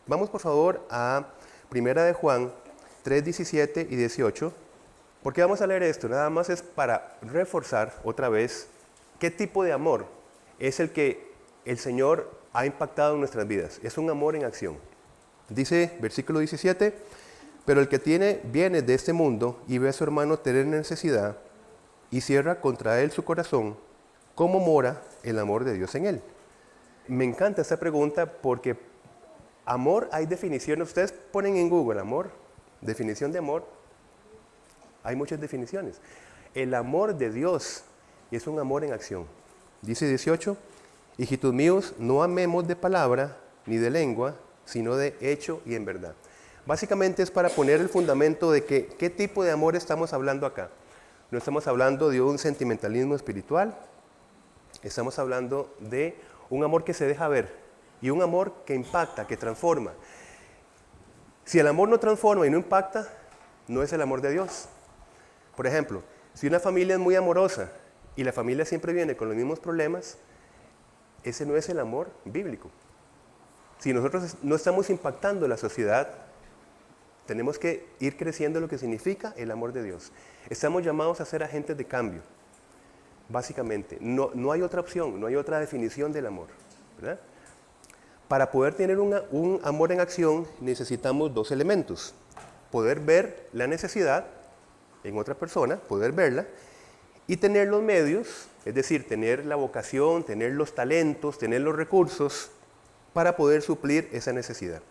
Vamos por favor a Primera de Juan 3, 17 y 18. ¿Por qué vamos a leer esto? Nada más es para reforzar otra vez qué tipo de amor es el que el Señor ha impactado en nuestras vidas. Es un amor en acción. Dice, versículo 17, pero el que tiene bienes de este mundo y ve a su hermano tener necesidad y cierra contra él su corazón, ¿cómo mora el amor de Dios en él? Me encanta esta pregunta porque amor hay definiciones. Ustedes ponen en Google amor, definición de amor, hay muchas definiciones. El amor de Dios es un amor en acción. Dice 18, hijitos míos, no amemos de palabra ni de lengua, sino de hecho y en verdad. Básicamente es para poner el fundamento de que, qué tipo de amor estamos hablando acá. No estamos hablando de un sentimentalismo espiritual, estamos hablando de un amor que se deja ver y un amor que impacta, que transforma. Si el amor no transforma y no impacta, no es el amor de Dios. Por ejemplo, si una familia es muy amorosa y la familia siempre viene con los mismos problemas, ese no es el amor bíblico. Si nosotros no estamos impactando la sociedad, tenemos que ir creciendo lo que significa el amor de Dios. Estamos llamados a ser agentes de cambio, básicamente. No hay otra opción, no hay otra definición del amor, ¿verdad? Para poder tener un amor en acción necesitamos dos elementos. Poder ver la necesidad en otra persona, poder verla, y tener los medios, es decir, tener la vocación, tener los talentos, tener los recursos para poder suplir esa necesidad.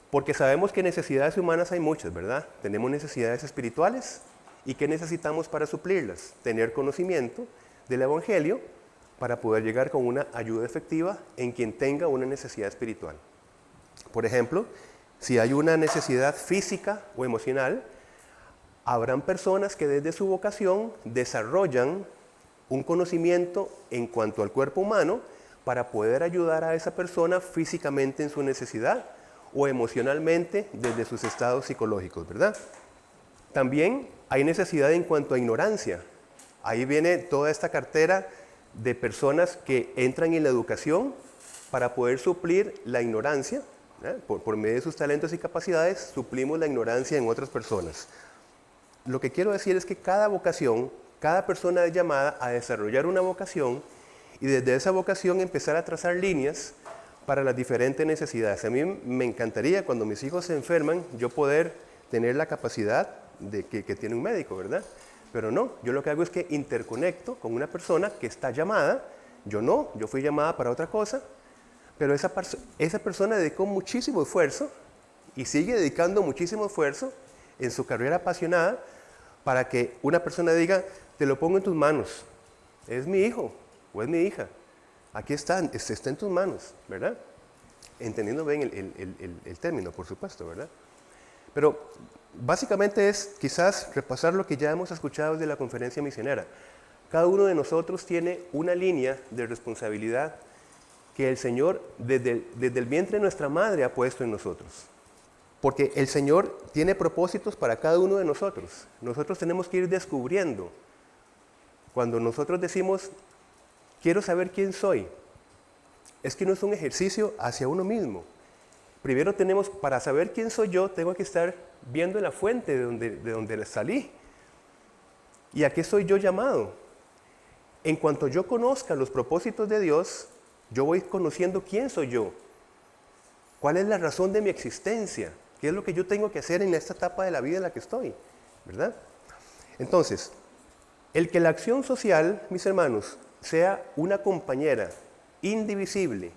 Porque sabemos que necesidades humanas hay muchas, ¿verdad? Tenemos necesidades espirituales y ¿qué necesitamos para suplirlas? Tener conocimiento del Evangelio para poder llegar con una ayuda efectiva en quien tenga una necesidad espiritual. Por ejemplo, si hay una necesidad física o emocional, habrán personas que desde su vocación desarrollan un conocimiento en cuanto al cuerpo humano para poder ayudar a esa persona físicamente en su necesidad o emocionalmente desde sus estados psicológicos, ¿verdad? También hay necesidad en cuanto a ignorancia. Ahí viene toda esta cartera de personas que entran en la educación para poder suplir la ignorancia, ¿eh? Por medio de sus talentos y capacidades, suplimos la ignorancia en otras personas. Lo que quiero decir es que cada vocación, cada persona es llamada a desarrollar una vocación y desde esa vocación empezar a trazar líneas para las diferentes necesidades. A mí me encantaría cuando mis hijos se enferman, yo poder tener la capacidad de que tiene un médico, ¿verdad? Pero no, yo lo que hago es que interconecto con una persona que está llamada, yo fui llamada para otra cosa, pero esa persona dedicó muchísimo esfuerzo y sigue dedicando muchísimo esfuerzo en su carrera apasionada para que una persona diga, te lo pongo en tus manos, es mi hijo o es mi hija, aquí está en tus manos, ¿verdad? Entendiendo bien el término, por supuesto, ¿verdad? Pero básicamente es quizás repasar lo que ya hemos escuchado desde la conferencia misionera. Cada uno de nosotros tiene una línea de responsabilidad que el Señor desde el vientre de nuestra madre ha puesto en nosotros. Porque el Señor tiene propósitos para cada uno de nosotros. Nosotros tenemos que ir descubriendo. Cuando nosotros decimos, quiero saber quién soy, es que no es un ejercicio hacia uno mismo. Primero tenemos, para saber quién soy yo, tengo que estar viendo la fuente de donde salí. ¿Y a qué soy yo llamado? En cuanto yo conozca los propósitos de Dios, yo voy conociendo quién soy yo. ¿Cuál es la razón de mi existencia? ¿Qué es lo que yo tengo que hacer en esta etapa de la vida en la que estoy? ¿Verdad? Entonces, el que la acción social, mis hermanos, sea una compañera indivisible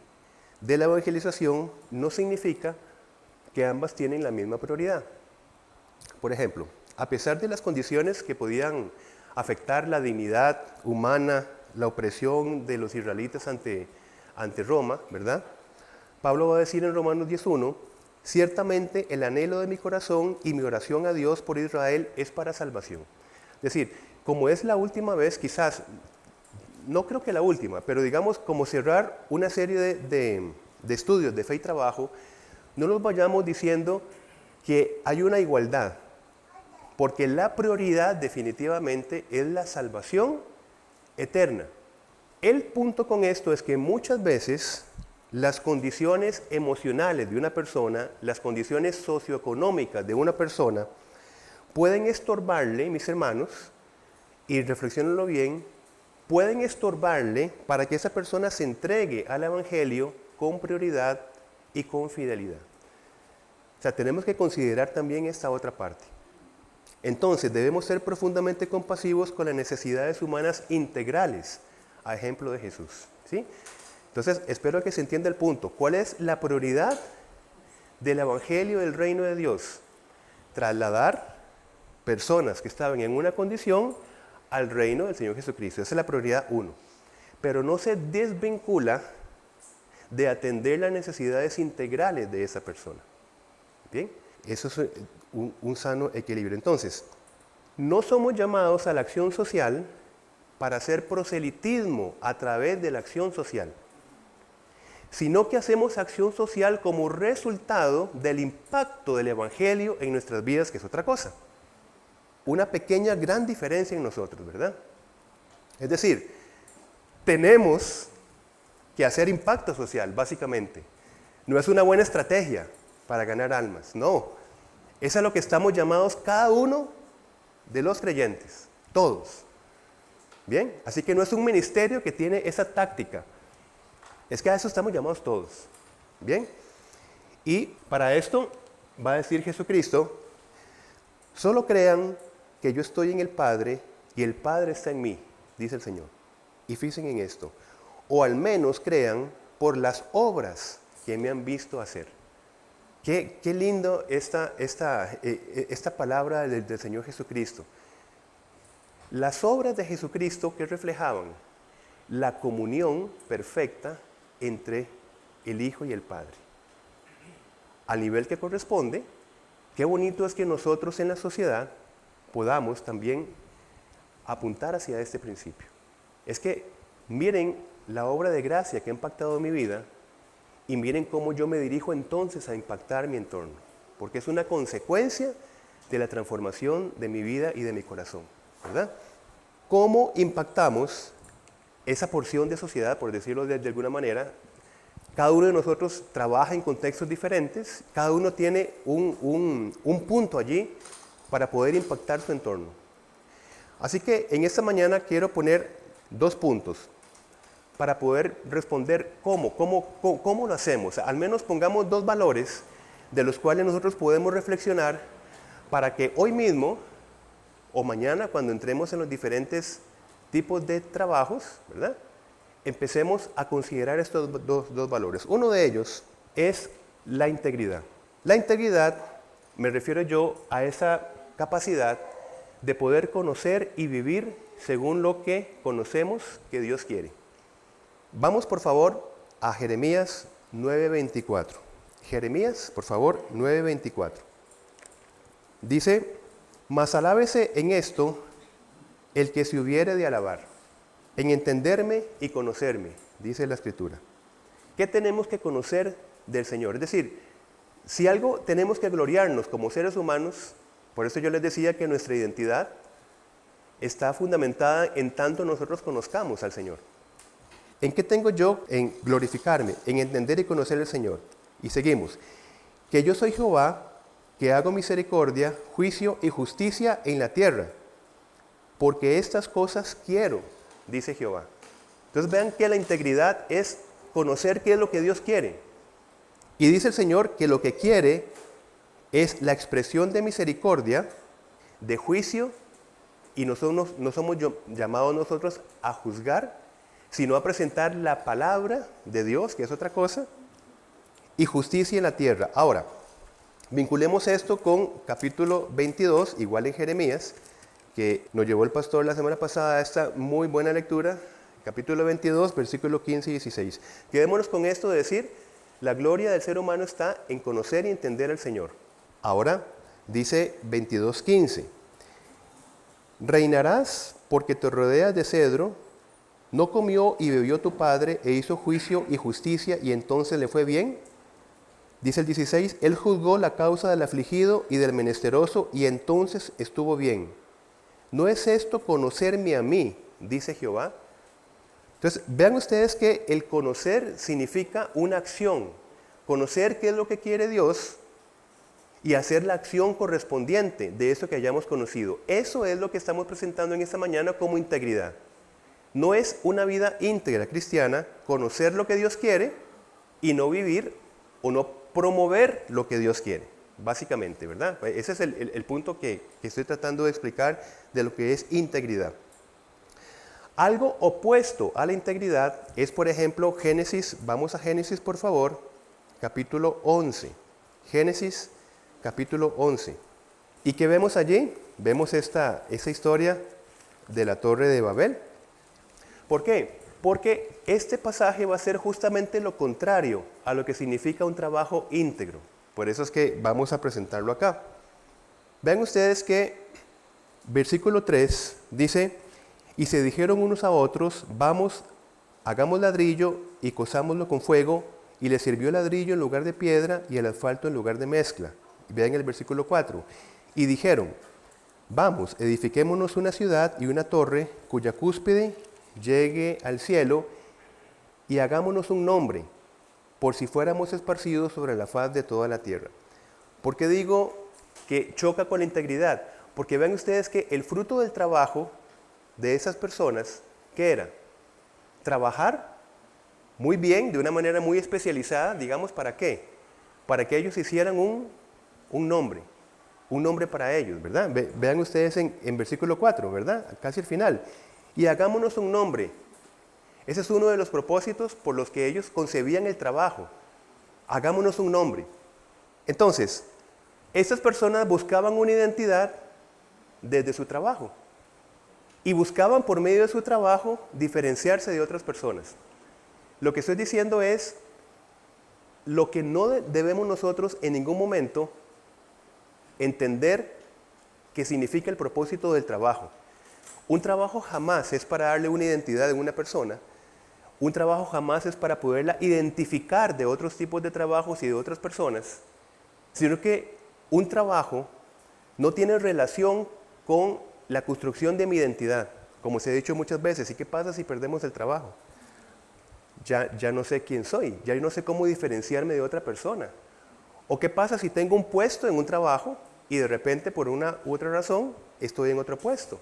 de la evangelización no significa que ambas tienen la misma prioridad. Por ejemplo, a pesar de las condiciones que podían afectar la dignidad humana, la opresión de los israelitas ante Roma, ¿verdad? Pablo va a decir en Romanos 10:1, ciertamente el anhelo de mi corazón y mi oración a Dios por Israel es para salvación. Es decir, como es la última vez, quizás, no creo que la última, pero digamos como cerrar una serie de estudios de fe y trabajo, no nos vayamos diciendo que hay una igualdad, porque la prioridad definitivamente es la salvación eterna. El punto con esto es que muchas veces las condiciones emocionales de una persona, las condiciones socioeconómicas de una persona, pueden estorbarle, mis hermanos, y reflexionenlo bien, pueden estorbarle para que esa persona se entregue al Evangelio con prioridad y con fidelidad. O sea, tenemos que considerar también esta otra parte. Entonces, debemos ser profundamente compasivos con las necesidades humanas integrales, a ejemplo de Jesús, ¿sí? Entonces, espero que se entienda el punto. ¿Cuál es la prioridad del Evangelio del Reino de Dios? Trasladar personas que estaban en una condición al reino del Señor Jesucristo. Esa es la prioridad 1. Pero no se desvincula de atender las necesidades integrales de esa persona. ¿Bien? Eso es un sano equilibrio. Entonces, no somos llamados a la acción social para hacer proselitismo a través de la acción social, sino que hacemos acción social como resultado del impacto del Evangelio en nuestras vidas, que es otra cosa. Una pequeña, gran diferencia en nosotros, ¿verdad? Es decir, tenemos que hacer impacto social, básicamente. No es una buena estrategia para ganar almas, no. Es a lo que estamos llamados cada uno de los creyentes, todos. ¿Bien? Así que no es un ministerio que tiene esa táctica. Es que a eso estamos llamados todos. ¿Bien? Y para esto va a decir Jesucristo, solo crean que yo estoy en el Padre y el Padre está en mí, dice el Señor. Y fíjense en esto. O al menos crean por las obras que me han visto hacer. Qué lindo esta palabra del Señor Jesucristo. Las obras de Jesucristo que reflejaban la comunión perfecta entre el Hijo y el Padre. Al nivel que corresponde, qué bonito es que nosotros en la sociedad podamos también apuntar hacia este principio. Es que miren la obra de gracia que ha impactado mi vida y miren cómo yo me dirijo entonces a impactar mi entorno, porque es una consecuencia de la transformación de mi vida y de mi corazón, ¿verdad? ¿Cómo impactamos esa porción de sociedad, por decirlo de alguna manera? Cada uno de nosotros trabaja en contextos diferentes, cada uno tiene un punto allí para poder impactar su entorno. Así que en esta mañana quiero poner 2 puntos para poder responder cómo lo hacemos. Al menos pongamos 2 valores de los cuales nosotros podemos reflexionar para que hoy mismo o mañana, cuando entremos en los diferentes tipos de trabajos, ¿verdad?, empecemos a considerar estos dos valores. Uno de ellos es la integridad. La integridad, me refiero yo a esa capacidad de poder conocer y vivir según lo que conocemos que Dios quiere. Vamos por favor a Jeremías 9:24. Jeremías, por favor, 9:24. Dice, mas alábese en esto el que se hubiere de alabar, en entenderme y conocerme, dice la Escritura. ¿Qué tenemos que conocer del Señor? Es decir, si algo tenemos que gloriarnos como seres humanos, por eso yo les decía que nuestra identidad está fundamentada en tanto nosotros conozcamos al Señor. ¿En qué tengo yo en glorificarme? En entender y conocer al Señor. Y seguimos. Que yo soy Jehová, que hago misericordia, juicio y justicia en la tierra, porque estas cosas quiero, dice Jehová. Entonces vean que la integridad es conocer qué es lo que Dios quiere. Y dice el Señor que lo que quiere es la expresión de misericordia, de juicio, y no somos llamados nosotros a juzgar, sino a presentar la palabra de Dios, que es otra cosa, y justicia en la tierra. Ahora, vinculemos esto con capítulo 22, igual en Jeremías, que nos llevó el pastor la semana pasada a esta muy buena lectura, capítulo 22, versículo 15 y 16. Quedémonos con esto de decir, la gloria del ser humano está en conocer y entender al Señor. Ahora, dice 22:15, reinarás porque te rodeas de cedro, no comió y bebió tu padre e hizo juicio y justicia y entonces le fue bien. Dice el 16, él juzgó la causa del afligido y del menesteroso y entonces estuvo bien. ¿No es esto conocerme a mí, dice Jehová? Entonces, vean ustedes que el conocer significa una acción. Conocer qué es lo que quiere Dios y hacer la acción correspondiente de eso que hayamos conocido. Eso es lo que estamos presentando en esta mañana como integridad. No es una vida íntegra cristiana conocer lo que Dios quiere y no vivir o no promover lo que Dios quiere, básicamente, ¿verdad? Ese es el punto que estoy tratando de explicar de lo que es integridad. Algo opuesto a la integridad es, por ejemplo, Génesis, vamos a Génesis por favor, capítulo 11. Génesis, capítulo 11. ¿Y qué vemos allí? Vemos esa historia de la Torre de Babel. ¿Por qué? Porque este pasaje va a ser justamente lo contrario a lo que significa un trabajo íntegro. Por eso es que vamos a presentarlo acá. Vean ustedes que versículo 3 dice: y se dijeron unos a otros, vamos, hagamos ladrillo y cozámoslo con fuego, y le sirvió el ladrillo en lugar de piedra y el asfalto en lugar de mezcla. Vean el versículo 4. Y dijeron, vamos, edifiquémonos una ciudad y una torre cuya cúspide llegue al cielo, y hagámonos un nombre, por si fuéramos esparcidos sobre la faz de toda la tierra. ¿Por qué digo que choca con la integridad? Porque vean ustedes que el fruto del trabajo de esas personas, ¿qué era? Trabajar muy bien, de una manera muy especializada, digamos, ¿para qué? Para que ellos hicieran un nombre para ellos, ¿verdad? Vean ustedes en versículo 4, ¿verdad? Casi al final. Y hagámonos un nombre. Ese es uno de los propósitos por los que ellos concebían el trabajo. Hagámonos un nombre. Entonces, estas personas buscaban una identidad desde su trabajo. Y buscaban por medio de su trabajo diferenciarse de otras personas. Lo que estoy diciendo es lo que no debemos nosotros en ningún momento entender que significa el propósito del trabajo. Un trabajo jamás es para darle una identidad a una persona. Un trabajo jamás es para poderla identificar de otros tipos de trabajos y de otras personas, sino que un trabajo no tiene relación con la construcción de mi identidad, como se ha dicho muchas veces. ¿Y qué pasa si perdemos el trabajo? Ya no sé quién soy, ya no sé cómo diferenciarme de otra persona. ¿O qué pasa si tengo un puesto en un trabajo y de repente por una u otra razón estoy en otro puesto?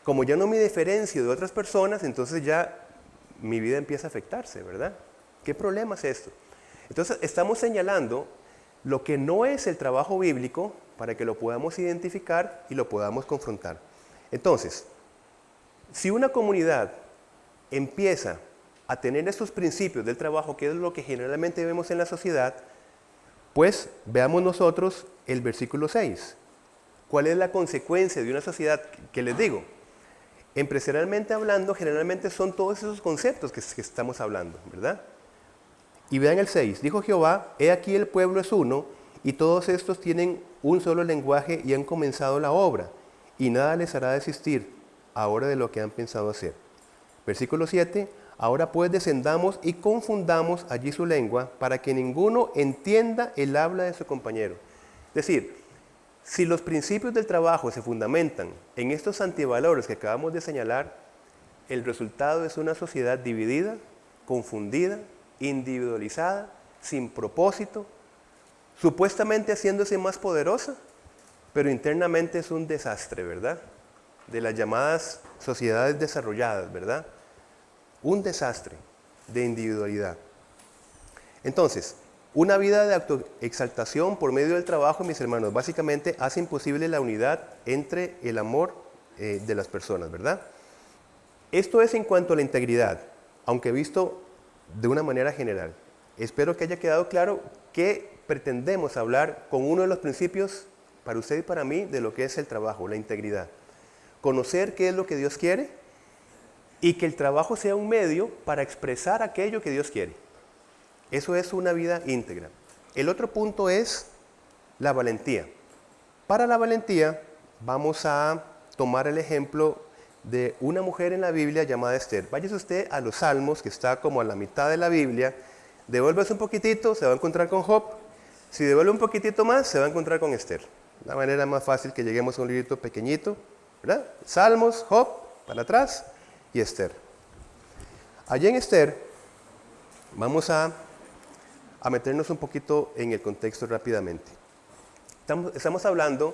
Como ya no me diferencio de otras personas, entonces ya mi vida empieza a afectarse, ¿verdad? ¿Qué problema es esto? Entonces estamos señalando lo que no es el trabajo bíblico para que lo podamos identificar y lo podamos confrontar. Entonces, si una comunidad empieza a tener estos principios del trabajo, que es lo que generalmente vemos en la sociedad, pues veamos nosotros el versículo 6. ¿Cuál es la consecuencia de una sociedad que les digo? Empresarialmente hablando, generalmente son todos esos conceptos que estamos hablando, ¿verdad? Y vean el 6. Dijo Jehová, he aquí el pueblo es uno, y todos estos tienen un solo lenguaje y han comenzado la obra, y nada les hará desistir ahora de lo que han pensado hacer. Versículo 7. Ahora pues descendamos y confundamos allí su lengua, para que ninguno entienda el habla de su compañero. Es decir, si los principios del trabajo se fundamentan en estos antivalores que acabamos de señalar, el resultado es una sociedad dividida, confundida, individualizada, sin propósito, supuestamente haciéndose más poderosa, pero internamente es un desastre, ¿verdad? De las llamadas sociedades desarrolladas, ¿verdad? Un desastre de individualidad. Entonces, una vida de autoexaltación por medio del trabajo, mis hermanos, básicamente hace imposible la unidad entre el amor de las personas, ¿verdad? Esto es en cuanto a la integridad, aunque visto de una manera general. Espero que haya quedado claro que pretendemos hablar con uno de los principios para usted y para mí de lo que es el trabajo, la integridad. Conocer qué es lo que Dios quiere y que el trabajo sea un medio para expresar aquello que Dios quiere. Eso es una vida íntegra. El otro punto es la valentía. Para la valentía vamos a tomar el ejemplo de una mujer en la Biblia llamada Esther. Váyase usted a los Salmos, que está como a la mitad de la Biblia, devuélvase un poquitito, se va a encontrar con Job. Si devuelve un poquitito más, se va a encontrar con Esther. La manera más fácil que lleguemos a un librito pequeñito, ¿verdad? Salmos, Job, para atrás y Esther. Allí en Esther, vamos a meternos un poquito en el contexto rápidamente. Estamos hablando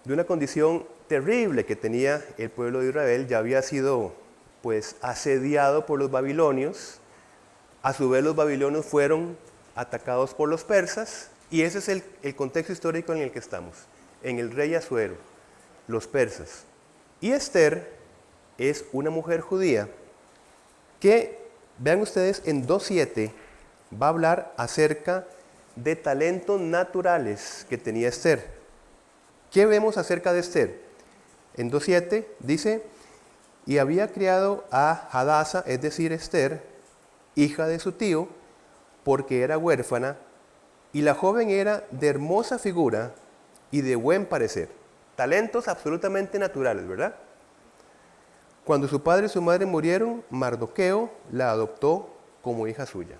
de una condición terrible que tenía el pueblo de Israel. Ya había sido pues asediado por los babilonios. A su vez los babilonios fueron atacados por los persas, y ese es el contexto histórico en el que estamos, en el rey Asuero, los persas. Y Esther es una mujer judía que, vean ustedes, en 2.7 va a hablar acerca de talentos naturales que tenía Esther. ¿Qué vemos acerca de Esther? En 2.7 dice, y había criado a Hadasa, es decir, Esther, hija de su tío, porque era huérfana, y la joven era de hermosa figura y de buen parecer. Talentos absolutamente naturales, ¿verdad? Cuando su padre y su madre murieron, Mardoqueo la adoptó como hija suya.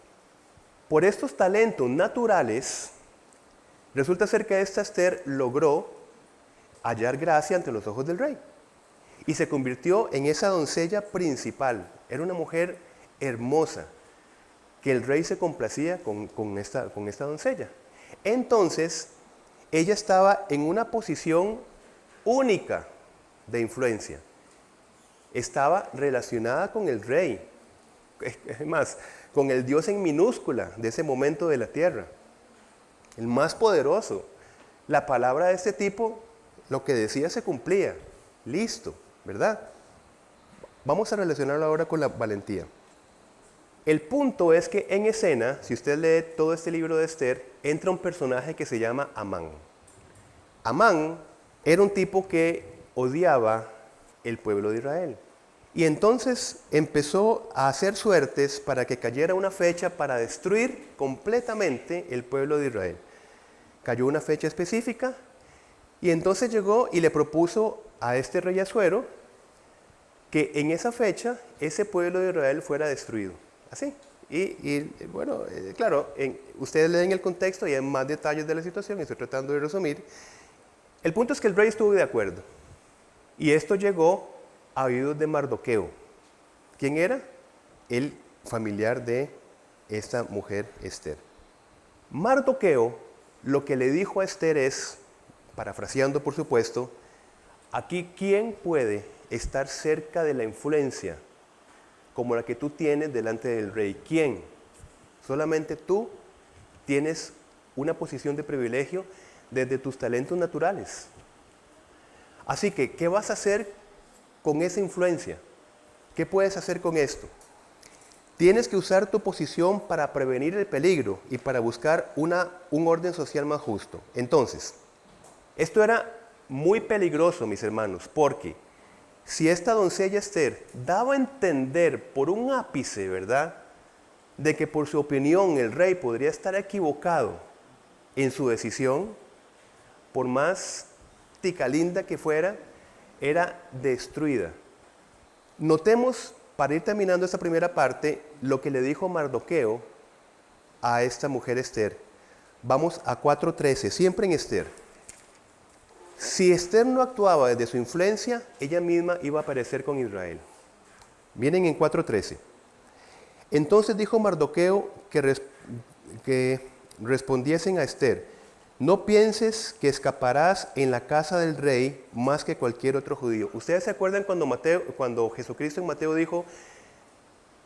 Por estos talentos naturales, resulta ser que esta Esther logró hallar gracia ante los ojos del rey y se convirtió en esa doncella principal. Era una mujer hermosa, que el rey se complacía con esta doncella. Entonces, ella estaba en una posición única de influencia. Estaba relacionada con el rey, es más, con el Dios en minúscula de ese momento de la tierra, el más poderoso. La palabra de este tipo, lo que decía se cumplía. Listo, ¿verdad? Vamos a relacionarlo ahora con la valentía. El punto es que en escena, si usted lee todo este libro de Esther, entra un personaje que se llama Amán. Amán era un tipo que odiaba el pueblo de Israel. Y entonces empezó a hacer suertes para que cayera una fecha para destruir completamente el pueblo de Israel. Cayó una fecha específica y entonces llegó y le propuso a este rey Asuero que en esa fecha ese pueblo de Israel fuera destruido. Así. Y bueno, claro, ustedes leen el contexto y hay más detalles de la situación, y estoy tratando de resumir. El punto es que el rey estuvo de acuerdo. Y esto llegó a oídos de Mardoqueo. ¿Quién era? El familiar de esta mujer Esther. Mardoqueo lo que le dijo a Esther es, parafraseando por supuesto, aquí ¿quién puede estar cerca de la influencia como la que tú tienes delante del rey? ¿Quién? Solamente tú tienes una posición de privilegio desde tus talentos naturales. Así que, ¿qué vas a hacer con esa influencia? ¿Qué puedes hacer con esto? Tienes que usar tu posición para prevenir el peligro y para buscar un orden social más justo. Entonces, esto era muy peligroso, mis hermanos, porque si esta doncella Esther daba a entender por un ápice, ¿verdad?, de que por su opinión el rey podría estar equivocado en su decisión, por más tica linda que fuera, era destruida. Notemos, para ir terminando esta primera parte, lo que le dijo Mardoqueo a esta mujer Esther. Vamos a 4.13, siempre en Esther. Si Esther no actuaba desde su influencia, ella misma iba a aparecer con Israel. Miren en 4.13. Entonces dijo Mardoqueo que respondiesen a Esther: no pienses que escaparás en la casa del rey más que cualquier otro judío. ¿Ustedes se acuerdan cuando Jesucristo en Mateo dijo,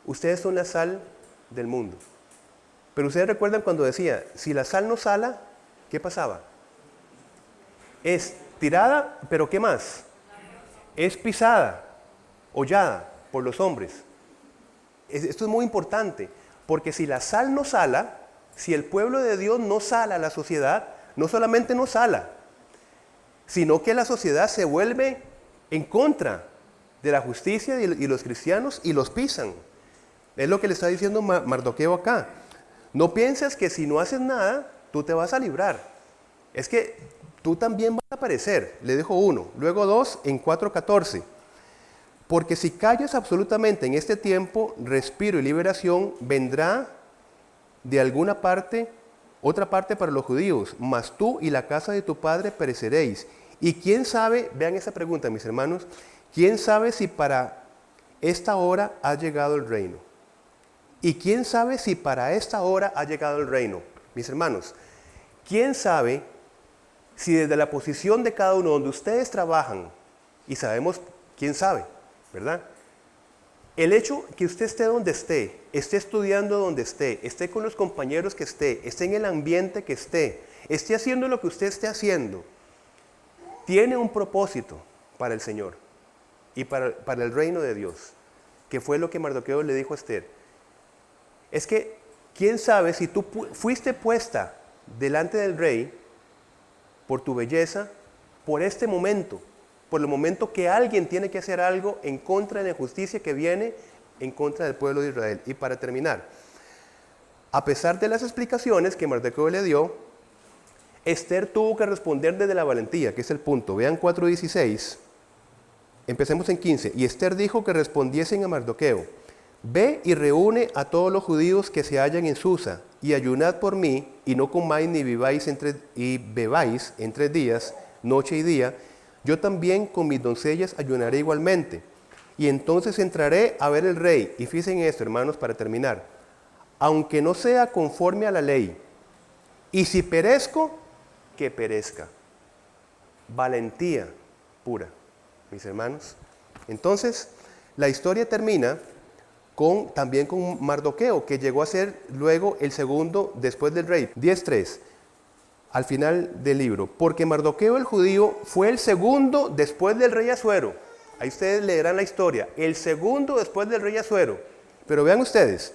ustedes son la sal del mundo? Pero ustedes recuerdan cuando decía, si la sal no sala, ¿qué pasaba? Es tirada, pero ¿qué más? Es pisada, hollada por los hombres. Esto es muy importante, porque si la sal no sala, si el pueblo de Dios no sala a la sociedad, no solamente no sala, sino que la sociedad se vuelve en contra de la justicia y los cristianos y los pisan. Es lo que le está diciendo Mardoqueo acá. No pienses que si no haces nada, tú te vas a librar. Es que tú también vas a aparecer, le dejo 1. Luego 2 en 4.14. Porque si callas absolutamente en este tiempo, respiro y liberación vendrá de alguna parte, otra parte para los judíos, mas tú y la casa de tu padre pereceréis. Y quién sabe, vean esa pregunta, mis hermanos, quién sabe si para esta hora ha llegado el reino. Y quién sabe si para esta hora ha llegado el reino. Mis hermanos, quién sabe si desde la posición de cada uno donde ustedes trabajan, y sabemos quién sabe, ¿verdad? El hecho que usted esté donde esté estudiando donde esté con los compañeros que esté en el ambiente que esté haciendo lo que usted esté haciendo, tiene un propósito para el Señor y para el reino de Dios, que fue lo que Mardoqueo le dijo a Esther. Es que, quién sabe si tú fuiste puesta delante del rey por tu belleza, por este momento, por el momento que alguien tiene que hacer algo en contra de la injusticia que viene en contra del pueblo de Israel. Y para terminar, a pesar de las explicaciones que Mardoqueo le dio, Esther tuvo que responder desde la valentía, que es el punto. Vean 4:16, empecemos en 15. Y Esther dijo que respondiesen a Mardoqueo: ve y reúne a todos los judíos que se hallan en Susa, y ayunad por mí, y no comáis ni bebáis en 3 días, noche y día. Yo también con mis doncellas ayunaré igualmente. Y entonces entraré a ver el rey. Y fíjense en esto, hermanos, para terminar. Aunque no sea conforme a la ley, y si perezco, que perezca. Valentía pura, mis hermanos. Entonces, la historia termina también con Mardoqueo, que llegó a ser luego el segundo después del rey. 10:3. Al final del libro, porque Mardoqueo el judío fue el segundo después del rey Asuero. Ahí ustedes leerán la historia, el segundo después del rey Asuero. Pero vean ustedes,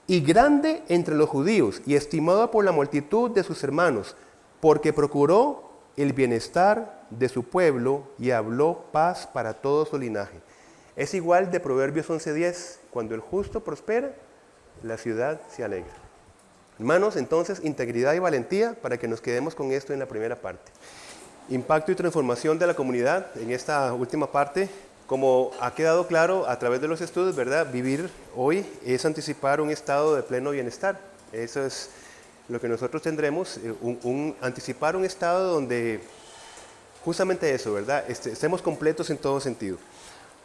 y grande entre los judíos y estimado por la multitud de sus hermanos, porque procuró el bienestar de su pueblo y habló paz para todo su linaje. Es igual de Proverbios 11:10, cuando el justo prospera, la ciudad se alegra. Hermanos, entonces, integridad y valentía para que nos quedemos con esto en la primera parte. Impacto y transformación de la comunidad en esta última parte. Como ha quedado claro a través de los estudios, ¿verdad? Vivir hoy es anticipar un estado de pleno bienestar. Eso es lo que nosotros tendremos, anticipar un estado donde justamente eso, ¿verdad? Estemos completos en todo sentido.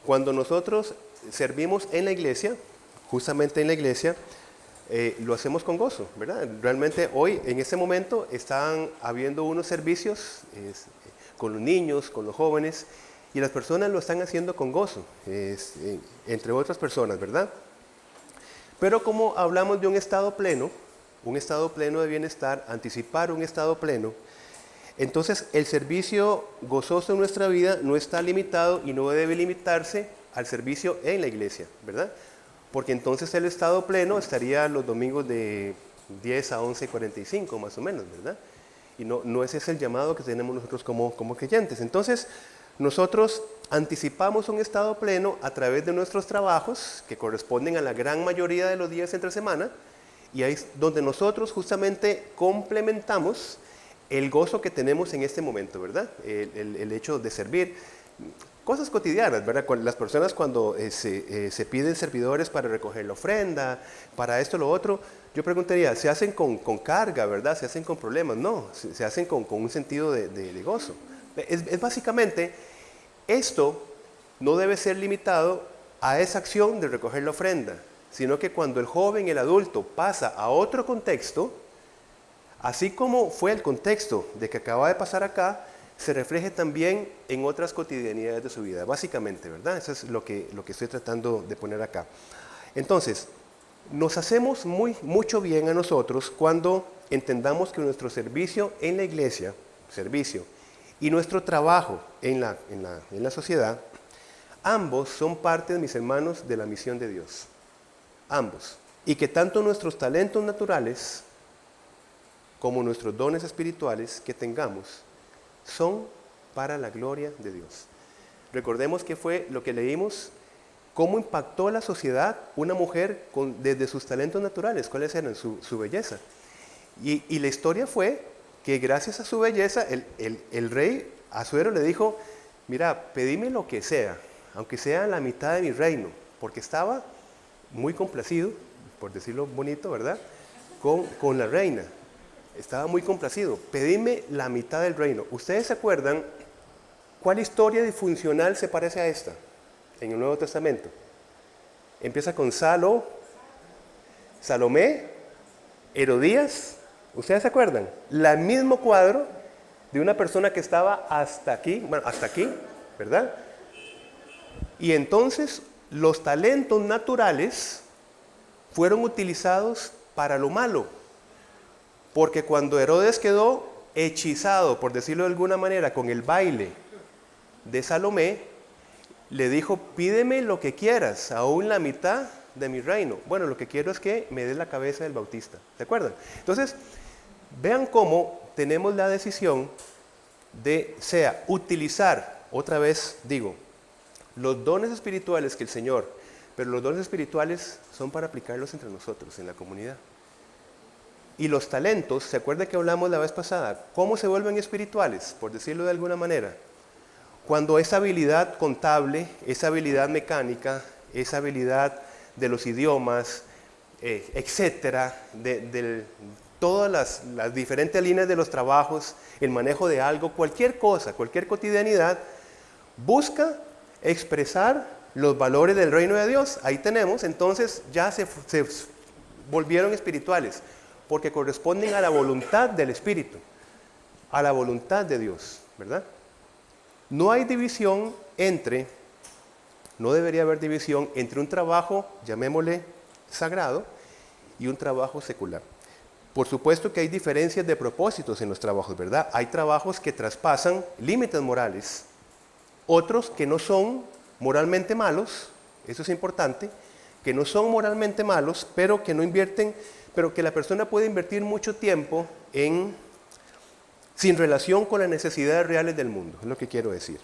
Cuando nosotros servimos en la iglesia, justamente en la iglesia, lo hacemos con gozo, ¿verdad? Realmente hoy, en este momento, están habiendo unos servicios con los niños, con los jóvenes, y las personas lo están haciendo con gozo, entre otras personas, ¿verdad? Pero como hablamos de un estado pleno de bienestar, anticipar un estado pleno, entonces el servicio gozoso en nuestra vida no está limitado y no debe limitarse al servicio en la iglesia, ¿verdad? Porque entonces el estado pleno estaría los domingos de 10 a 11:45 más o menos, ¿verdad? Y no ese es el llamado que tenemos nosotros como creyentes. Entonces, nosotros anticipamos un estado pleno a través de nuestros trabajos, que corresponden a la gran mayoría de los días entre semana, y ahí es donde nosotros justamente complementamos el gozo que tenemos en este momento, ¿verdad? El hecho de servir. Cosas cotidianas, ¿verdad? Las personas cuando se piden servidores para recoger la ofrenda, para esto, lo otro, yo preguntaría, ¿se hacen con carga, verdad? ¿Se hacen con problemas? No, se hacen con un sentido de gozo. Es básicamente, esto no debe ser limitado a esa acción de recoger la ofrenda, sino que cuando el joven, el adulto, pasa a otro contexto, así como fue el contexto de que acaba de pasar acá, se refleje también en otras cotidianidades de su vida, básicamente, ¿verdad? Eso es lo que estoy tratando de poner acá. Entonces, nos hacemos mucho bien a nosotros cuando entendamos que nuestro servicio en la iglesia, y nuestro trabajo en la sociedad, ambos son parte, mis hermanos, de la misión de Dios. Ambos. Y que tanto nuestros talentos naturales como nuestros dones espirituales que tengamos son para la gloria de Dios. Recordemos que fue lo que leímos, cómo impactó a la sociedad una mujer desde sus talentos naturales, cuáles eran su belleza. Y la historia fue que gracias a su belleza, el rey Asuero le dijo, mira, pedime lo que sea, aunque sea la mitad de mi reino, porque estaba muy complacido, por decirlo bonito, ¿verdad?, con la reina. Estaba muy complacido. Pedime la mitad del reino. ¿Ustedes se acuerdan cuál historia disfuncional se parece a esta en el Nuevo Testamento? Empieza con Salo, Salomé, Herodías, ¿ustedes se acuerdan? El mismo cuadro de una persona que estaba hasta aquí, bueno, hasta aquí, ¿verdad? Y entonces los talentos naturales fueron utilizados para lo malo, porque cuando Herodes quedó hechizado, por decirlo de alguna manera, con el baile de Salomé, le dijo, pídeme lo que quieras, aún la mitad de mi reino. Bueno, lo que quiero es que me des la cabeza del Bautista, ¿se acuerdan? Entonces, vean cómo tenemos la decisión de, sea, utilizar, otra vez digo, los dones espirituales que el Señor, pero los dones espirituales son para aplicarlos entre nosotros, en la comunidad. Y los talentos, ¿se acuerdan que hablamos la vez pasada? ¿Cómo se vuelven espirituales? Por decirlo de alguna manera. Cuando esa habilidad contable, esa habilidad mecánica, esa habilidad de los idiomas, etcétera, de todas las diferentes líneas de los trabajos, el manejo de algo, cualquier cosa, cualquier cotidianidad, busca expresar los valores del reino de Dios. Ahí tenemos, entonces ya se volvieron espirituales, porque corresponden a la voluntad del Espíritu, a la voluntad de Dios, ¿verdad? No hay división no debería haber división entre un trabajo, llamémosle sagrado, y un trabajo secular. Por supuesto que hay diferencias de propósitos en los trabajos, ¿verdad? Hay trabajos que traspasan límites morales, otros que no son moralmente malos, eso es importante, que no son moralmente malos, pero que no invierten, pero que la persona puede invertir mucho tiempo sin relación con las necesidades reales del mundo, es lo que quiero decir.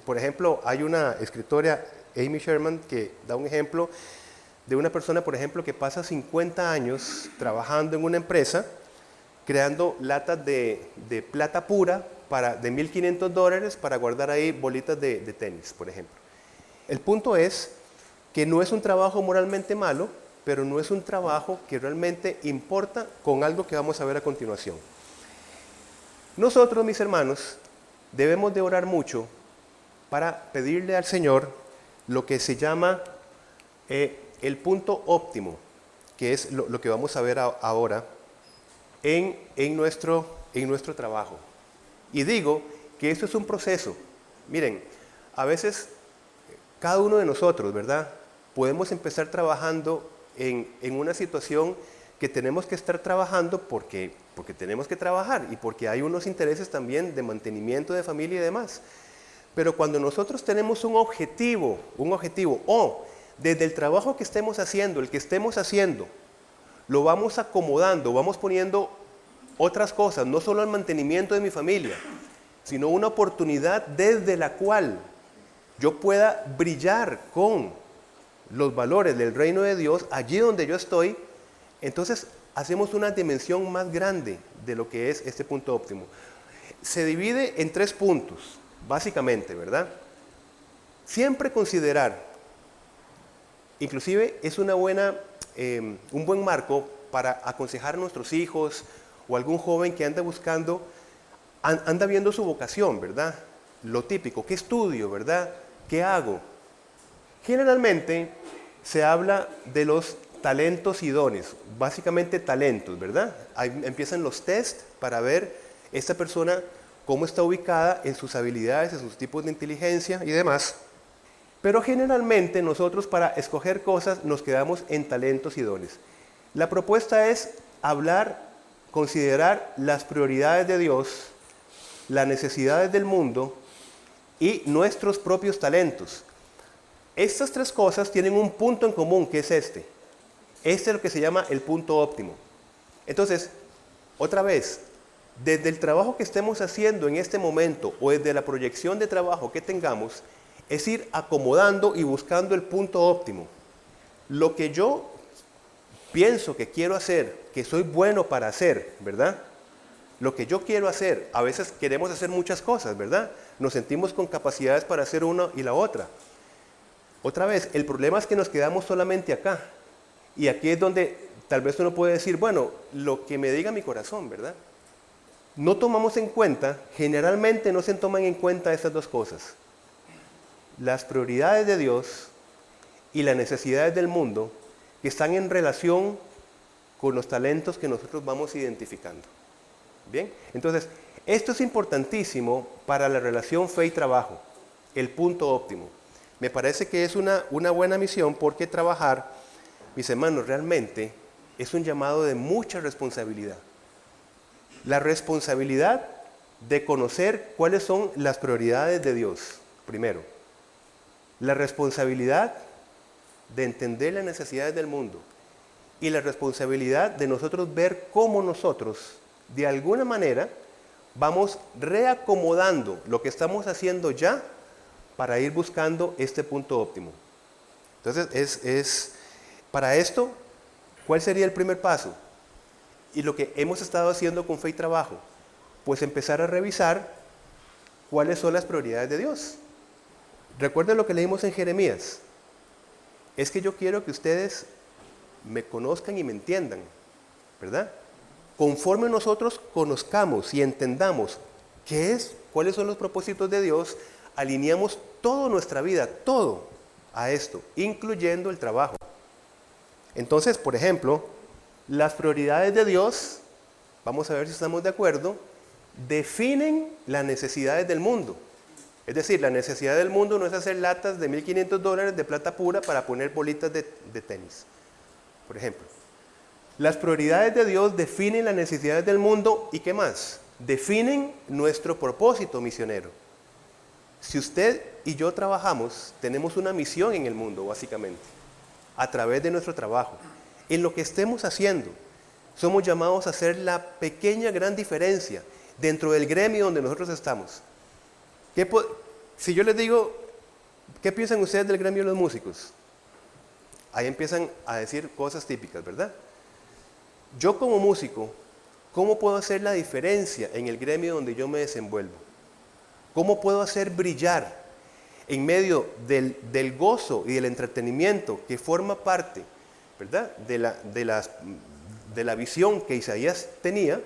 Por ejemplo, hay una escritora, Amy Sherman, que da un ejemplo de una persona, por ejemplo, que pasa 50 años trabajando en una empresa, creando latas de plata pura de $1,500 para guardar ahí bolitas de tenis, por ejemplo. El punto es que no es un trabajo moralmente malo, pero no es un trabajo que realmente importa con algo que vamos a ver a continuación. Nosotros, mis hermanos, debemos de orar mucho para pedirle al Señor lo que se llama el punto óptimo, que es lo que vamos a ver ahora en nuestro trabajo. Y digo que esto es un proceso. Miren, a veces cada uno de nosotros, ¿verdad? Podemos empezar trabajando en una situación que tenemos que estar trabajando porque tenemos que trabajar y porque hay unos intereses también de mantenimiento de familia y demás. Pero cuando nosotros tenemos un objetivo, o desde el trabajo que estemos haciendo, el que estemos haciendo, lo vamos acomodando, vamos poniendo otras cosas, no solo el mantenimiento de mi familia, sino una oportunidad desde la cual yo pueda brillar con los valores del reino de Dios allí donde yo estoy. Entonces hacemos una dimensión más grande de lo que es este punto óptimo. Se divide en 3 puntos, básicamente, ¿verdad? Siempre considerar, inclusive es un buen marco para aconsejar a nuestros hijos o algún joven que anda buscando, anda viendo su vocación, ¿verdad? Lo típico, ¿qué estudio, verdad? ¿Qué hago? Generalmente se habla de los talentos y dones, básicamente talentos, ¿verdad? Ahí empiezan los test para ver esta persona cómo está ubicada en sus habilidades, en sus tipos de inteligencia y demás. Pero generalmente nosotros para escoger cosas nos quedamos en talentos y dones. La propuesta es considerar las prioridades de Dios, las necesidades del mundo y nuestros propios talentos. Estas 3 cosas tienen un punto en común, que es este. Este es lo que se llama el punto óptimo. Entonces, otra vez, desde el trabajo que estemos haciendo en este momento o desde la proyección de trabajo que tengamos, es ir acomodando y buscando el punto óptimo. Lo que yo pienso que quiero hacer, que soy bueno para hacer, ¿verdad? Lo que yo quiero hacer, a veces queremos hacer muchas cosas, ¿verdad? Nos sentimos con capacidades para hacer una y la otra. Otra vez, el problema es que nos quedamos solamente acá. Y aquí es donde tal vez uno puede decir, bueno, lo que me diga mi corazón, ¿verdad? No tomamos en cuenta, generalmente no se toman en cuenta estas 2 cosas. Las prioridades de Dios y las necesidades del mundo que están en relación con los talentos que nosotros vamos identificando. Bien, entonces, esto es importantísimo para la relación fe y trabajo, el punto óptimo. Me parece que es una buena misión porque trabajar, mis hermanos, realmente es un llamado de mucha responsabilidad. La responsabilidad de conocer cuáles son las prioridades de Dios, primero. La responsabilidad de entender las necesidades del mundo. Y la responsabilidad de nosotros ver cómo nosotros, de alguna manera, vamos reacomodando lo que estamos haciendo ya para ir buscando este punto óptimo. Entonces, para esto, ¿cuál sería el primer paso? Y lo que hemos estado haciendo con Fe y Trabajo, pues empezar a revisar cuáles son las prioridades de Dios. Recuerden lo que leímos en Jeremías. Es que yo quiero que ustedes me conozcan y me entiendan, ¿verdad? Conforme nosotros conozcamos y entendamos qué es, cuáles son los propósitos de Dios, alineamos toda nuestra vida, todo a esto, incluyendo el trabajo. Entonces, por ejemplo, las prioridades de Dios, vamos a ver si estamos de acuerdo, definen las necesidades del mundo. Es decir, la necesidad del mundo no es hacer latas de $1,500 de plata pura para poner bolitas de tenis, por ejemplo. Las prioridades de Dios definen las necesidades del mundo y ¿qué más? Definen nuestro propósito misionero. Si usted y yo trabajamos, tenemos una misión en el mundo, básicamente, a través de nuestro trabajo. En lo que estemos haciendo, somos llamados a hacer la pequeña gran diferencia dentro del gremio donde nosotros estamos. Si yo les digo, ¿qué piensan ustedes del gremio de los músicos? Ahí empiezan a decir cosas típicas, ¿verdad? Yo como músico, ¿cómo puedo hacer la diferencia en el gremio donde yo me desenvuelvo? ¿Cómo puedo hacer brillar en medio del gozo y del entretenimiento que forma parte, ¿verdad?, de la visión que Isaías tenía,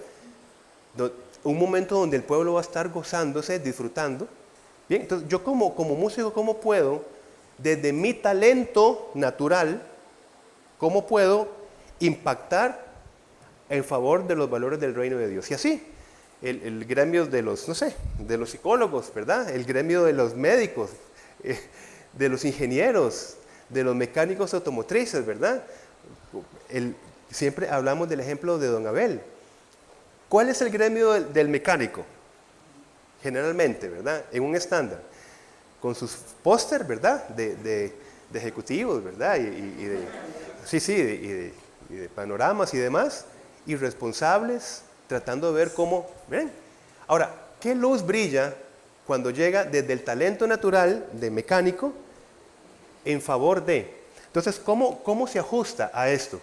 un momento donde el pueblo va a estar gozándose, disfrutando? Bien, entonces yo como músico, ¿cómo puedo, desde mi talento natural, cómo puedo impactar en favor de los valores del reino de Dios? Y así, el gremio de los, no sé, de los psicólogos, ¿verdad? El gremio de los médicos, de los ingenieros, de los mecánicos automotrices, ¿verdad? Siempre hablamos del ejemplo de don Abel. ¿Cuál es el gremio del mecánico? Generalmente, ¿verdad? En un estándar, con sus póster, ¿verdad? De ejecutivos, ¿verdad? Y de panoramas y demás, y responsables, tratando de ver cómo, ¿ven? Ahora, ¿qué luz brilla cuando llega desde el talento natural de mecánico en favor de? Entonces, ¿cómo se ajusta a esto?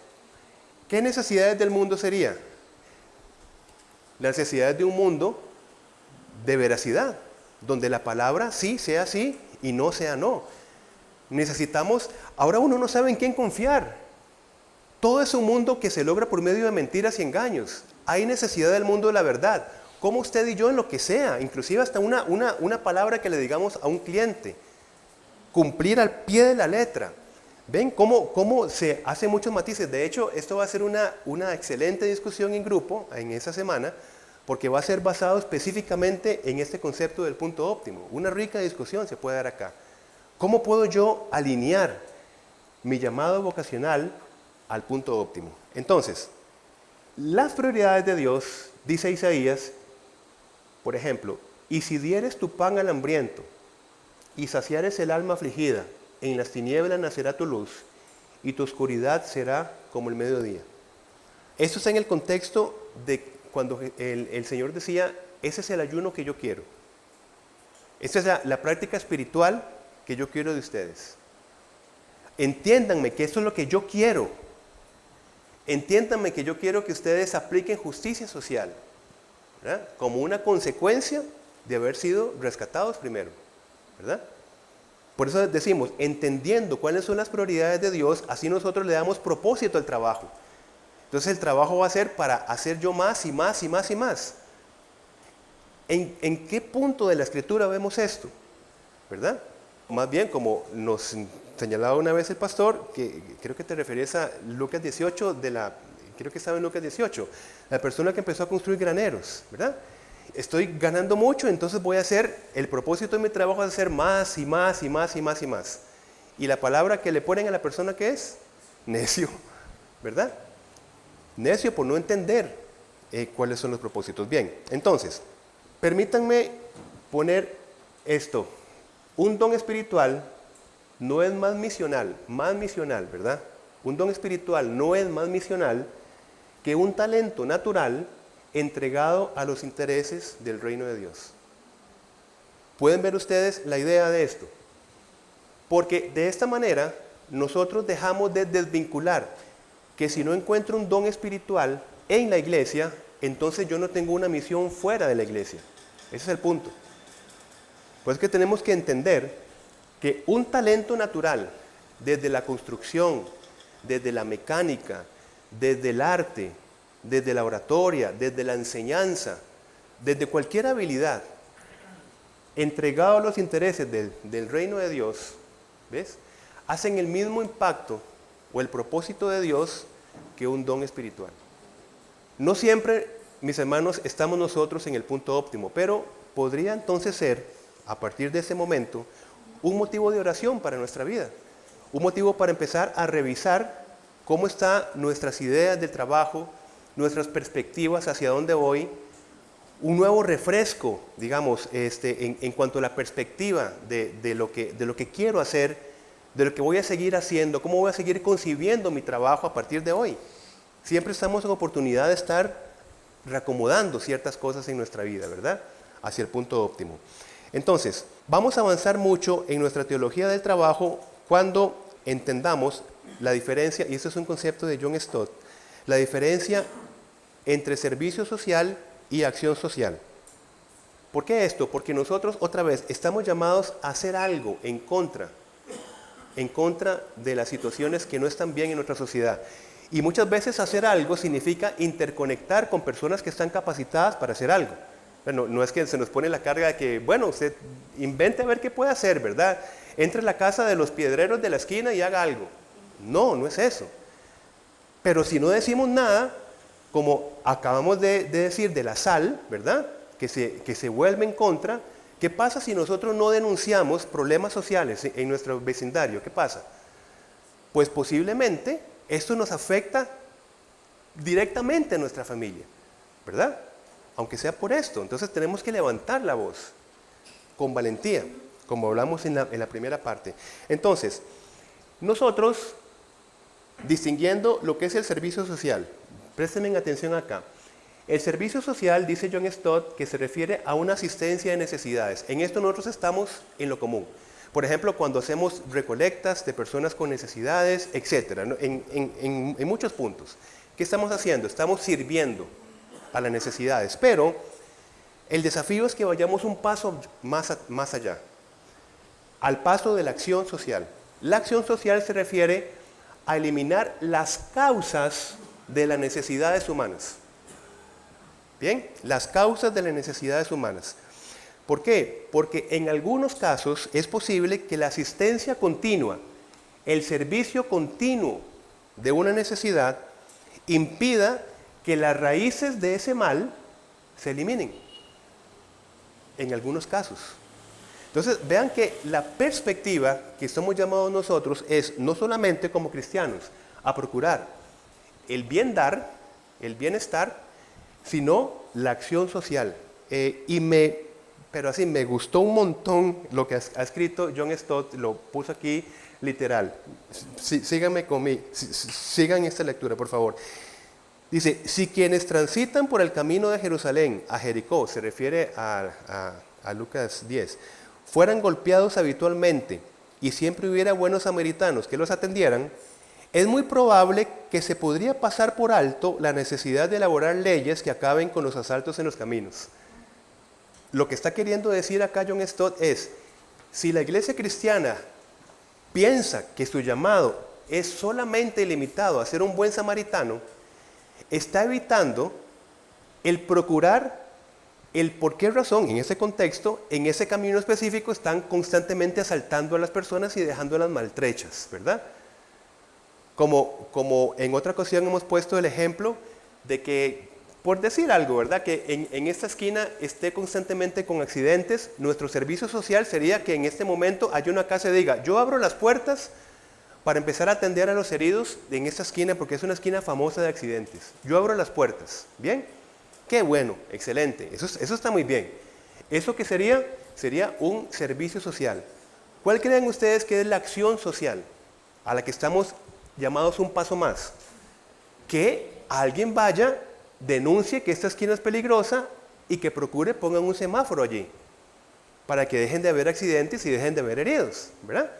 ¿Qué necesidades del mundo sería? Las necesidades de un mundo de veracidad, donde la palabra sí sea sí y no sea no. Necesitamos, ahora uno no sabe en quién confiar. Todo es un mundo que se logra por medio de mentiras y engaños. Hay necesidad del mundo de la verdad. Como usted y yo en lo que sea, inclusive hasta una palabra que le digamos a un cliente. Cumplir al pie de la letra. ¿Ven cómo se hace muchos matices? De hecho, esto va a ser una excelente discusión en grupo en esa semana, porque va a ser basado específicamente en este concepto del punto óptimo. Una rica discusión se puede dar acá. ¿Cómo puedo yo alinear mi llamado vocacional al punto óptimo? Entonces, las prioridades de Dios, dice Isaías, por ejemplo, y si dieres tu pan al hambriento y saciares el alma afligida, en las tinieblas nacerá tu luz y tu oscuridad será como el mediodía. Esto está en el contexto de cuando el Señor decía, ese es el ayuno que yo quiero. Esta es la práctica espiritual que yo quiero de ustedes. Entiéndanme que esto es lo que yo quiero. Entiéndanme que yo quiero que ustedes apliquen justicia social, ¿verdad?, como una consecuencia de haber sido rescatados primero, ¿verdad? Por eso decimos, entendiendo cuáles son las prioridades de Dios, así nosotros le damos propósito al trabajo. Entonces el trabajo va a ser para hacer yo más y más y más y más. ¿En qué punto de la Escritura vemos esto? ¿Verdad? Más bien, como nos señalaba una vez el pastor, que creo que te referías a Lucas 18, creo que estaba en Lucas 18, la persona que empezó a construir graneros, ¿verdad? Estoy ganando mucho, entonces voy a hacer, el propósito de mi trabajo es hacer más y más y más y más y más. Y la palabra que le ponen a la persona que es, necio, ¿verdad? Necio por no entender cuáles son los propósitos. Bien, entonces, permítanme poner esto. Un don espiritual no es más misional, ¿verdad? Un don espiritual no es más misional que un talento natural entregado a los intereses del reino de Dios. ¿Pueden ver ustedes la idea de esto? Porque de esta manera nosotros dejamos de desvincular que si no encuentro un don espiritual en la iglesia, entonces yo no tengo una misión fuera de la iglesia. Ese es el punto. Pues que tenemos que entender que un talento natural, desde la construcción, desde la mecánica, desde el arte, desde la oratoria, desde la enseñanza, desde cualquier habilidad, entregado a los intereses del reino de Dios, ¿ves? Hacen el mismo impacto o el propósito de Dios que un don espiritual. No siempre, mis hermanos, estamos nosotros en el punto óptimo, pero podría entonces ser, a partir de ese momento, un motivo de oración para nuestra vida, un motivo para empezar a revisar cómo están nuestras ideas del trabajo, nuestras perspectivas, hacia dónde voy, un nuevo refresco, digamos, en cuanto a la perspectiva de lo que quiero hacer, de lo que voy a seguir haciendo, cómo voy a seguir concibiendo mi trabajo a partir de hoy. Siempre estamos en oportunidad de estar reacomodando ciertas cosas en nuestra vida, ¿verdad? Hacia el punto óptimo. Entonces, vamos a avanzar mucho en nuestra teología del trabajo cuando entendamos la diferencia, y esto es un concepto de John Stott, la diferencia entre servicio social y acción social. ¿Por qué esto? Porque nosotros, otra vez, estamos llamados a hacer algo en contra de las situaciones que no están bien en nuestra sociedad. Y muchas veces hacer algo significa interconectar con personas que están capacitadas para hacer algo. Bueno, no es que se nos pone la carga de que, bueno, usted invente a ver qué puede hacer, ¿verdad? Entre a la casa de los piedreros de la esquina y haga algo. No, no es eso. Pero si no decimos nada, como acabamos de decir de la sal, ¿verdad? Que se vuelve en contra. ¿Qué pasa si nosotros no denunciamos problemas sociales en nuestro vecindario? ¿Qué pasa? Pues posiblemente esto nos afecta directamente a nuestra familia, ¿verdad? Aunque sea por esto. Entonces tenemos que levantar la voz con valentía, como hablamos en la primera parte. Entonces, nosotros, distinguiendo lo que es el servicio social, préstenme atención acá. El servicio social, dice John Stott, que se refiere a una asistencia de necesidades. En esto nosotros estamos en lo común. Por ejemplo, cuando hacemos recolectas de personas con necesidades, etc., ¿no? en muchos puntos. ¿Qué estamos haciendo? Estamos sirviendo a las necesidades. Pero el desafío es que vayamos un paso más allá, al paso de la acción social. La acción social se refiere a eliminar las causas de las necesidades humanas. Bien, las causas de las necesidades humanas. ¿Por qué? Porque en algunos casos es posible que la asistencia continua, el servicio continuo de una necesidad, impida que las raíces de ese mal se eliminen. En algunos casos. Entonces, vean que la perspectiva que somos llamados nosotros es no solamente como cristianos a procurar el bien dar, el bienestar, sino la acción social. Pero así, me gustó un montón lo que ha escrito John Stott, lo puso aquí literal. Síganme conmigo, sigan esta lectura, por favor. Dice, si quienes transitan por el camino de Jerusalén a Jericó, se refiere a Lucas 10, fueran golpeados habitualmente y siempre hubiera buenos samaritanos que los atendieran, es muy probable que se podría pasar por alto la necesidad de elaborar leyes que acaben con los asaltos en los caminos. Lo que está queriendo decir acá John Stott es, si la iglesia cristiana piensa que su llamado es solamente limitado a ser un buen samaritano, está evitando el procurar el por qué razón en ese contexto, en ese camino específico, están constantemente asaltando a las personas y dejándolas maltrechas, ¿verdad? Como en otra ocasión hemos puesto el ejemplo de que, por decir algo, ¿verdad? Que en esta esquina esté constantemente con accidentes, nuestro servicio social sería que en este momento haya una casa y diga, yo abro las puertas para empezar a atender a los heridos en esta esquina, porque es una esquina famosa de accidentes. Yo abro las puertas, ¿bien? Qué bueno, excelente, eso está muy bien. ¿Eso qué sería? Sería un servicio social. ¿Cuál creen ustedes que es la acción social a la que estamos llamados un paso más? Que alguien vaya, denuncie que esta esquina es peligrosa y que procure pongan un semáforo allí para que dejen de haber accidentes y dejen de haber heridos, ¿verdad?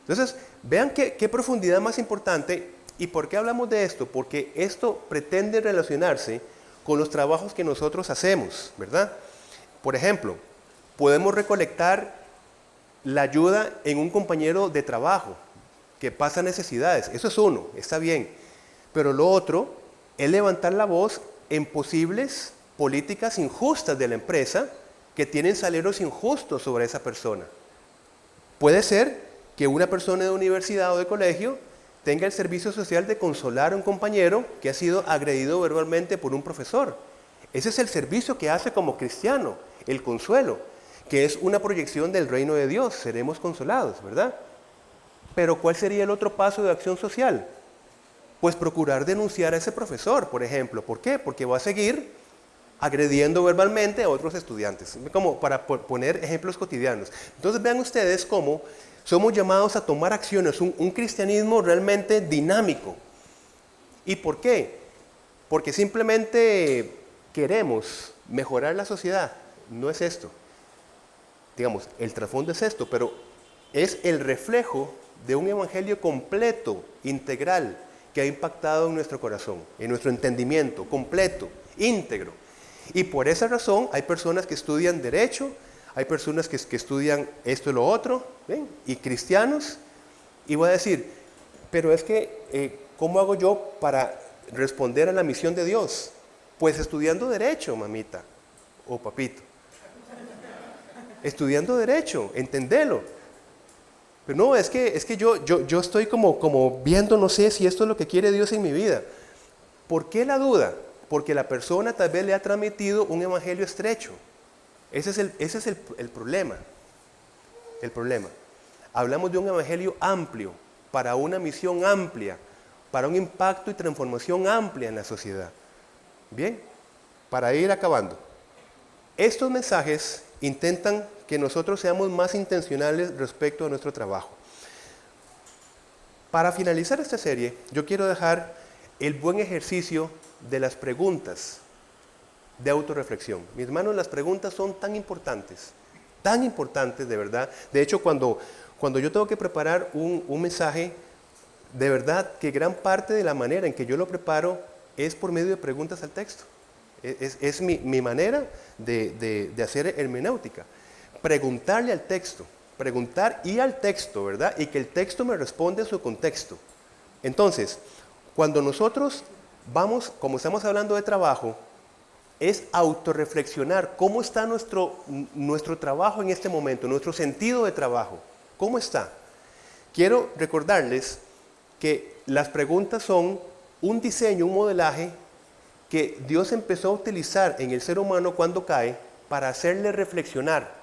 Entonces, vean qué profundidad más importante. ¿Y por qué hablamos de esto? Porque esto pretende relacionarse con los trabajos que nosotros hacemos, ¿verdad? Por ejemplo, podemos recolectar la ayuda en un compañero de trabajo que pasa necesidades. Eso es uno, está bien. Pero lo otro es levantar la voz en posibles políticas injustas de la empresa que tienen salarios injustos sobre esa persona. Puede ser que una persona de universidad o de colegio tenga el servicio social de consolar a un compañero que ha sido agredido verbalmente por un profesor. Ese es el servicio que hace como cristiano, el consuelo, que es una proyección del reino de Dios. Seremos consolados, ¿verdad? Pero ¿cuál sería el otro paso de acción social? Pues procurar denunciar a ese profesor, por ejemplo. ¿Por qué? Porque va a seguir agrediendo verbalmente a otros estudiantes, como para poner ejemplos cotidianos. Entonces vean ustedes cómo somos llamados a tomar acciones, un cristianismo realmente dinámico. ¿Y por qué? Porque simplemente queremos mejorar la sociedad. No es esto. Digamos, el trasfondo es esto, pero es el reflejo de un evangelio completo, integral, que ha impactado en nuestro corazón, en nuestro entendimiento, completo, íntegro. Y por esa razón hay personas que estudian derecho, hay personas que estudian esto y lo otro, ¿ven? Y cristianos, y voy a decir, pero es que, ¿cómo hago yo para responder a la misión de Dios? Pues estudiando derecho, mamita o papito. Estudiando derecho, entendelo. Pero no, es que yo estoy como viendo, no sé si esto es lo que quiere Dios en mi vida. ¿Por qué la duda? Porque la persona tal vez le ha transmitido un evangelio estrecho. Ese es el problema. El problema. Hablamos de un evangelio amplio, para una misión amplia, para un impacto y transformación amplia en la sociedad. Bien, para ir acabando. Estos mensajes intentan que nosotros seamos más intencionales respecto a nuestro trabajo. Para finalizar esta serie, yo quiero dejar el buen ejercicio de las preguntas de autorreflexión. Mis hermanos, las preguntas son tan importantes de verdad. De hecho, cuando yo tengo que preparar un mensaje, de verdad que gran parte de la manera en que yo lo preparo es por medio de preguntas al texto. Es mi manera de hacer hermenéutica. Preguntarle al texto, preguntar y al texto, ¿verdad? Y que el texto me responda en su contexto. Entonces, cuando nosotros vamos, como estamos hablando de trabajo, es autorreflexionar cómo está nuestro trabajo en este momento, nuestro sentido de trabajo. ¿Cómo está? Quiero recordarles que las preguntas son un diseño, un modelaje que Dios empezó a utilizar en el ser humano cuando cae para hacerle reflexionar.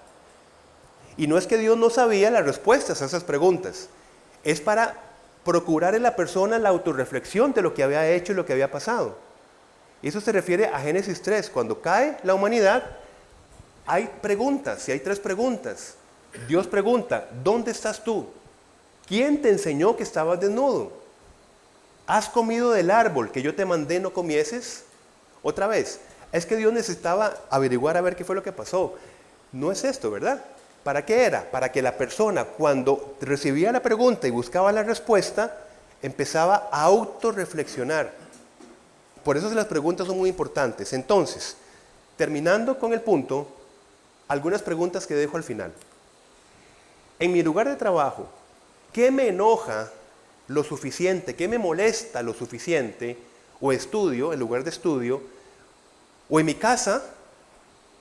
Y no es que Dios no sabía las respuestas a esas preguntas, es para procurar en la persona la autorreflexión de lo que había hecho y lo que había pasado. Y eso se refiere a Génesis 3. Cuando cae la humanidad, hay preguntas, y hay 3 preguntas. Dios pregunta, ¿dónde estás tú? ¿Quién te enseñó que estabas desnudo? ¿Has comido del árbol que yo te mandé no comieses? Otra vez, es que Dios necesitaba averiguar a ver qué fue lo que pasó. No es esto, ¿verdad? ¿Para qué era? Para que la persona, cuando recibía la pregunta y buscaba la respuesta, empezaba a autorreflexionar. Por eso las preguntas son muy importantes. Entonces, terminando con el punto, algunas preguntas que dejo al final. En mi lugar de trabajo, ¿qué me enoja lo suficiente? ¿Qué me molesta lo suficiente? O estudio, en lugar de estudio, o en mi casa,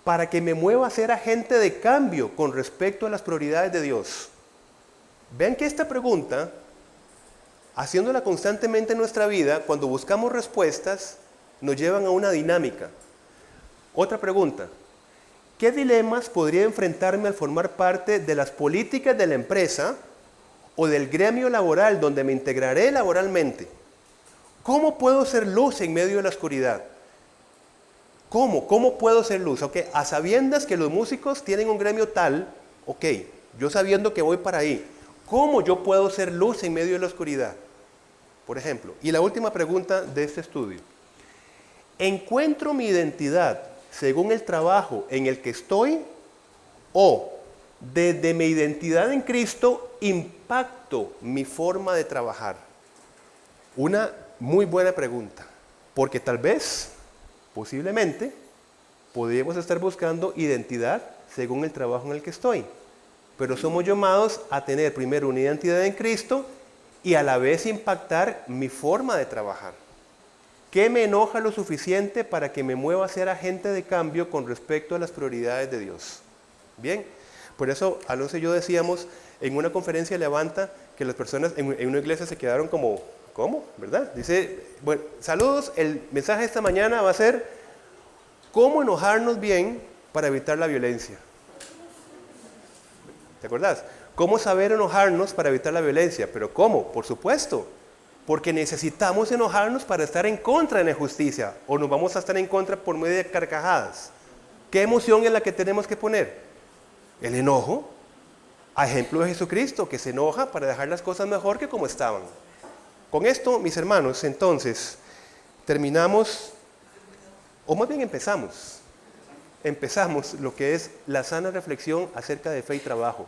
para que me mueva a ser agente de cambio con respecto a las prioridades de Dios. Vean que esta pregunta haciéndola constantemente en nuestra vida, cuando buscamos respuestas, nos llevan a una dinámica. Otra pregunta. ¿Qué dilemas podría enfrentarme al formar parte de las políticas de la empresa o del gremio laboral donde me integraré laboralmente? ¿Cómo puedo ser luz en medio de la oscuridad? ¿Cómo? ¿Cómo puedo ser luz? Ok, a sabiendas que los músicos tienen un gremio tal, ok, yo sabiendo que voy para ahí, ¿cómo yo puedo ser luz en medio de la oscuridad? Por ejemplo, y la última pregunta de este estudio. ¿Encuentro mi identidad según el trabajo en el que estoy o desde mi identidad en Cristo impacto mi forma de trabajar? Una muy buena pregunta, porque tal vez, posiblemente, podríamos estar buscando identidad según el trabajo en el que estoy, pero somos llamados a tener primero una identidad en Cristo y a la vez impactar mi forma de trabajar. ¿Qué me enoja lo suficiente para que me mueva a ser agente de cambio con respecto a las prioridades de Dios? Bien, por eso Alonso y yo decíamos en una conferencia de Levanta que las personas en una iglesia se quedaron como, ¿cómo? ¿Verdad? Dice, bueno, saludos, el mensaje de esta mañana va a ser ¿cómo enojarnos bien para evitar la violencia? ¿Te acuerdas? ¿Cómo saber enojarnos para evitar la violencia? ¿Pero cómo? Por supuesto. Porque necesitamos enojarnos para estar en contra de la injusticia. O nos vamos a estar en contra por medio de carcajadas. ¿Qué emoción es la que tenemos que poner? El enojo. A ejemplo de Jesucristo, que se enoja para dejar las cosas mejor que como estaban. Con esto, mis hermanos, entonces, terminamos, o más bien empezamos lo que es la sana reflexión acerca de fe y trabajo.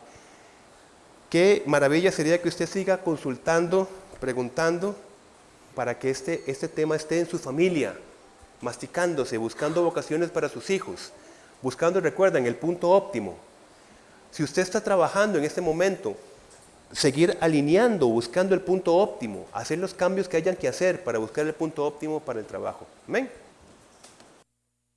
Qué maravilla sería que usted siga consultando, preguntando, para que este tema esté en su familia, masticándose, buscando vocaciones para sus hijos, buscando, recuerden, el punto óptimo. Si usted está trabajando en este momento, seguir alineando, buscando el punto óptimo, hacer los cambios que hayan que hacer para buscar el punto óptimo para el trabajo. Amén.